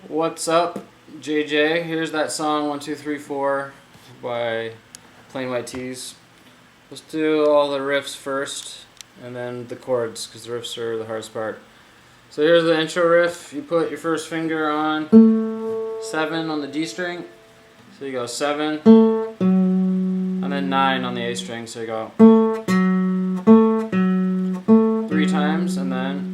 What's up, JJ? Here's that song 1, 2, 3, 4 by Plain White Tees. Let's do all the riffs first and then the chords because the riffs are the hardest part. So here's the intro riff. You put your first finger on 7 on the D string. So you go 7 and then 9 on the A string. So you go 3 times and then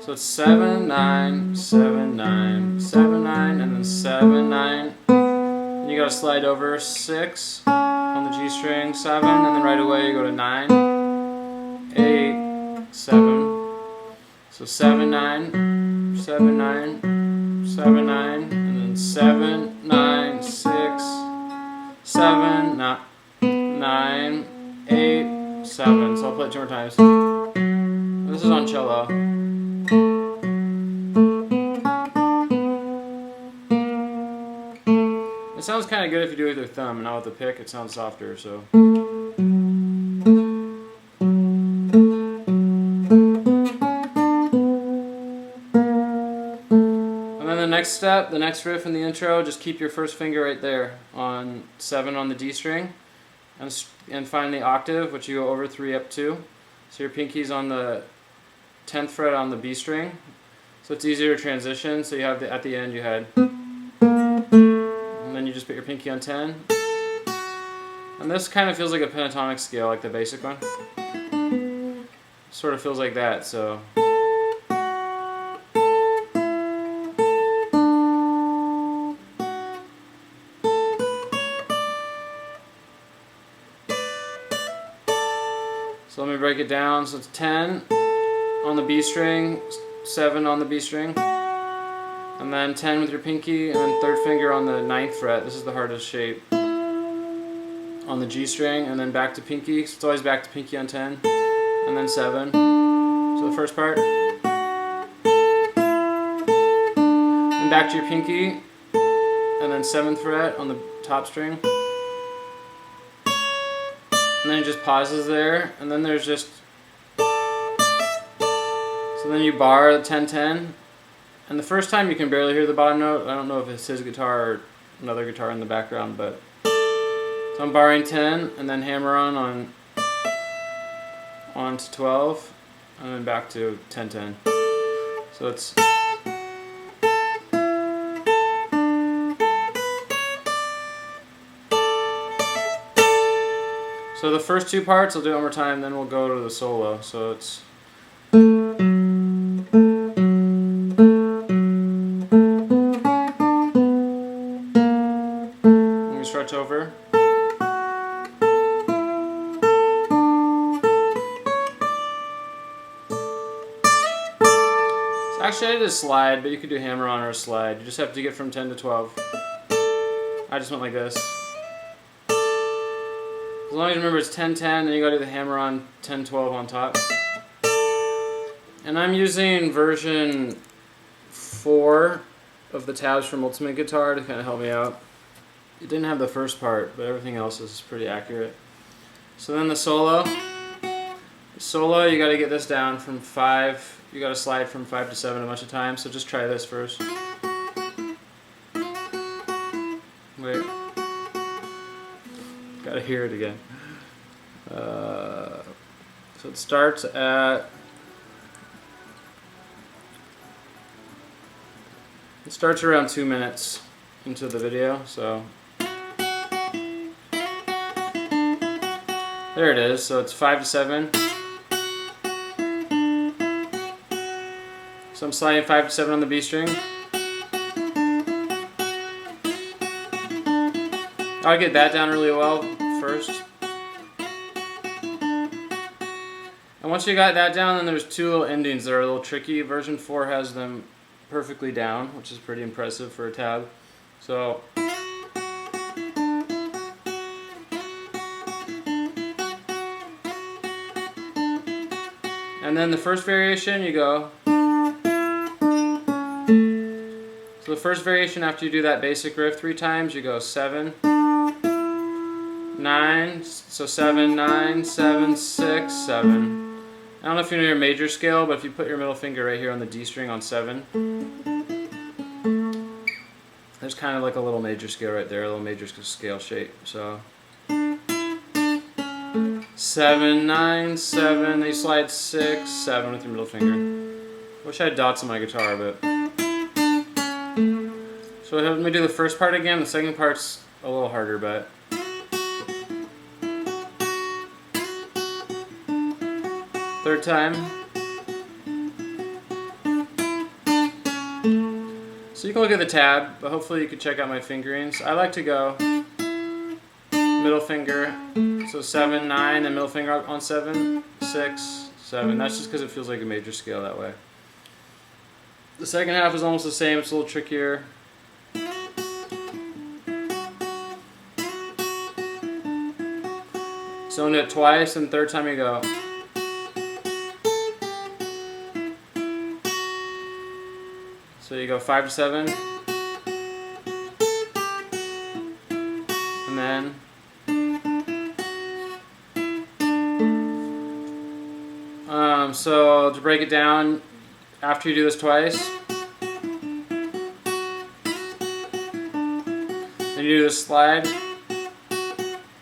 so it's 7, 9, 7, 9, 7, 9, and then 7, 9. And you gotta slide over 6 on the G string, 7, and then right away you go to 9, 8, 7. So 7, 9, 7, 9, 7, 9, and then 7, 9, 6, 7, 9, 8, 7. So I'll play it 2 more times. This is on cello. It sounds kind of good if you do it with your thumb, and not with the pick. It sounds softer, so. And then the next step, the next riff in the intro, just keep your first finger right there on 7 on the D string, and find the octave, which you go over 3 up 2. So your pinky's on the 10th fret on the B string, so it's easier to transition. So you have at the end you had. And then you just put your pinky on 10. And this kind of feels like a pentatonic scale, like the basic one. Sort of feels like that, so. So let me break it down. So it's 10 on the B string, 7 on the B string. And then 10 with your pinky, and then third finger on the 9th fret. This is the hardest shape. On the G string, and then back to pinky. So it's always back to pinky on 10. And then 7. So the first part. And back to your pinky. And then 7th fret on the top string. And then it just pauses there. And then there's just. So then you bar 10, 10. And the first time you can barely hear the bottom note. I don't know if it's his guitar or another guitar in the background, but so I'm barring 10 and then hammer on to 12 and then back to 10, 10. So it's so the first 2 parts I'll do it one more time, then we'll go to the solo. So it's stretch over. So actually I did a slide, but you could do hammer on or a slide. You just have to get from 10 to 12. I just went like this. As long as you remember it's 10, 10, then you gotta do the hammer on 10, 12 on top. And I'm using version 4 of the tabs from Ultimate Guitar to kind of help me out. It didn't have the first part, but everything else is pretty accurate. So then the solo. You got to get this down from 5. You got to slide from 5 to 7 a bunch of times. So just try this first. Wait. Got to hear it again. So it starts at. It starts around 2 minutes into the video, so. There it is, so it's 5 to 7. So I'm sliding 5 to 7 on the B string. I'll get that down really well first. And once you got that down, then there's 2 little endings that are a little tricky. Version 4 has them perfectly down, which is pretty impressive for a tab. So. And then the first variation, you go. So the first variation after you do that basic riff 3 times, you go 7, 9, so 7, 9, 7, 6, 7. I don't know if you know your major scale, but if you put your middle finger right here on the D string on 7, there's kind of like a little major scale right there, a little major scale shape. So 7, 9, 7, then you slide 6, 7 with your middle finger. Wish I had dots on my guitar, but. So let me do the first part again. The second part's a little harder, but. Third time. So you can look at the tab, but hopefully you can check out my fingerings. I like to go middle finger, so 7, 9, and middle finger on 7, 6, 7. That's just because it feels like a major scale that way. The second half is almost the same, it's a little trickier. So do it twice, and third time you go. So you go 5 to 7, and then so to break it down, after you do this twice, then you do this slide,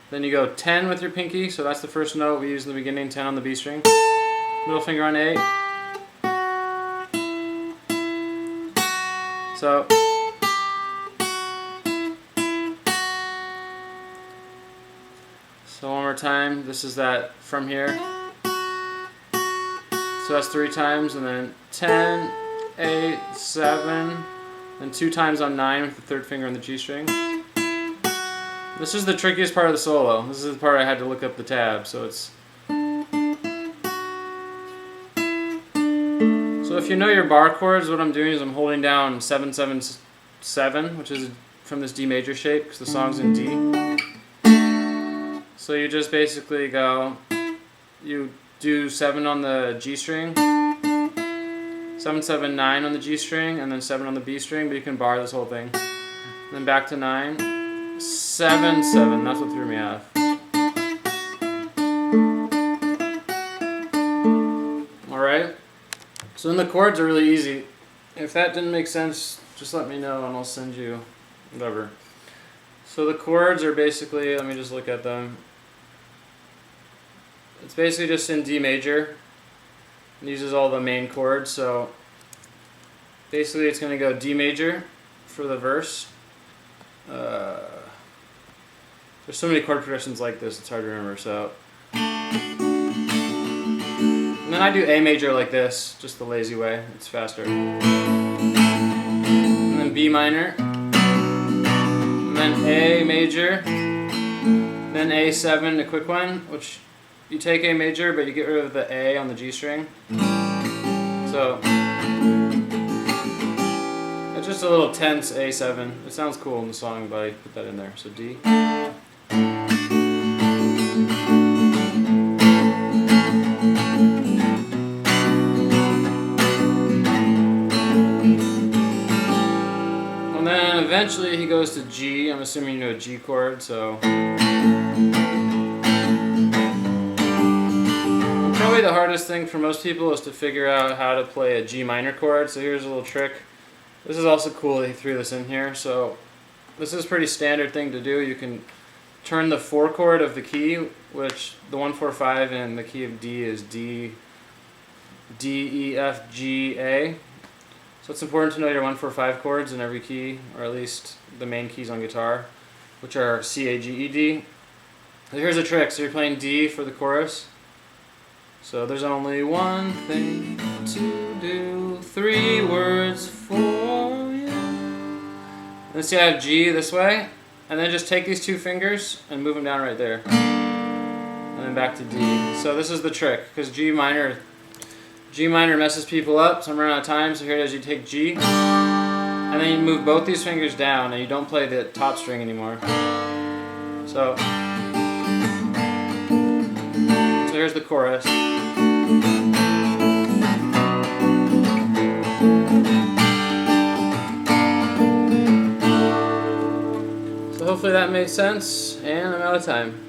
then you go 10 with your pinky, so that's the first note we use in the beginning, 10 on the B string, middle finger on 8. So one more time, this is that from here. So that's 3 times, and then 10, 8, 7, then 2 times on 9 with the third finger on the G string. This is the trickiest part of the solo. This is the part I had to look up the tab, so it's. So if you know your bar chords, what I'm doing is I'm holding down 7, 7, 7, which is from this D major shape, because the song's in D. So you just basically go, you do 7 on the G string, 7, 7, 9 on the G string, and then 7 on the B string, but you can bar this whole thing. And then back to 9, 7, 7, that's what threw me off. Alright, so then the chords are really easy. If that didn't make sense, just let me know and I'll send you whatever. So the chords are basically, let me just look at them. It's basically just in D major. It uses all the main chords, so basically it's going to go D major for the verse. There's so many chord progressions like this, it's hard to remember. So, and then I do A major like this, just the lazy way, it's faster. And then B minor, and then A major, then A7, a quick one, which you take A major, but you get rid of the A on the G string. So it's just a little tense A7. It sounds cool in the song, but I put that in there. So D. And then eventually he goes to G. I'm assuming you know a G chord, so. Probably the hardest thing for most people is to figure out how to play a G minor chord, so here's a little trick. This is also cool that he threw this in here. So this is a pretty standard thing to do. You can turn the 4 chord of the key, which the 1, 4, 5 in the key of D is D, E, F, G, A. So it's important to know your 1, 4, 5 chords in every key, or at least the main keys on guitar, which are C, A, G, E, D. So here's a trick. So you're playing D for the chorus. So there's only one thing to do, 3 words for you. Then see I have G this way, and then just take these 2 fingers and move them down right there. And then back to D. So this is the trick, because G minor messes people up, so I'm running out of time, so here it is, you take G, and then you move both these fingers down, and you don't play the top string anymore. So here's the chorus. So hopefully that made sense, and I'm out of time.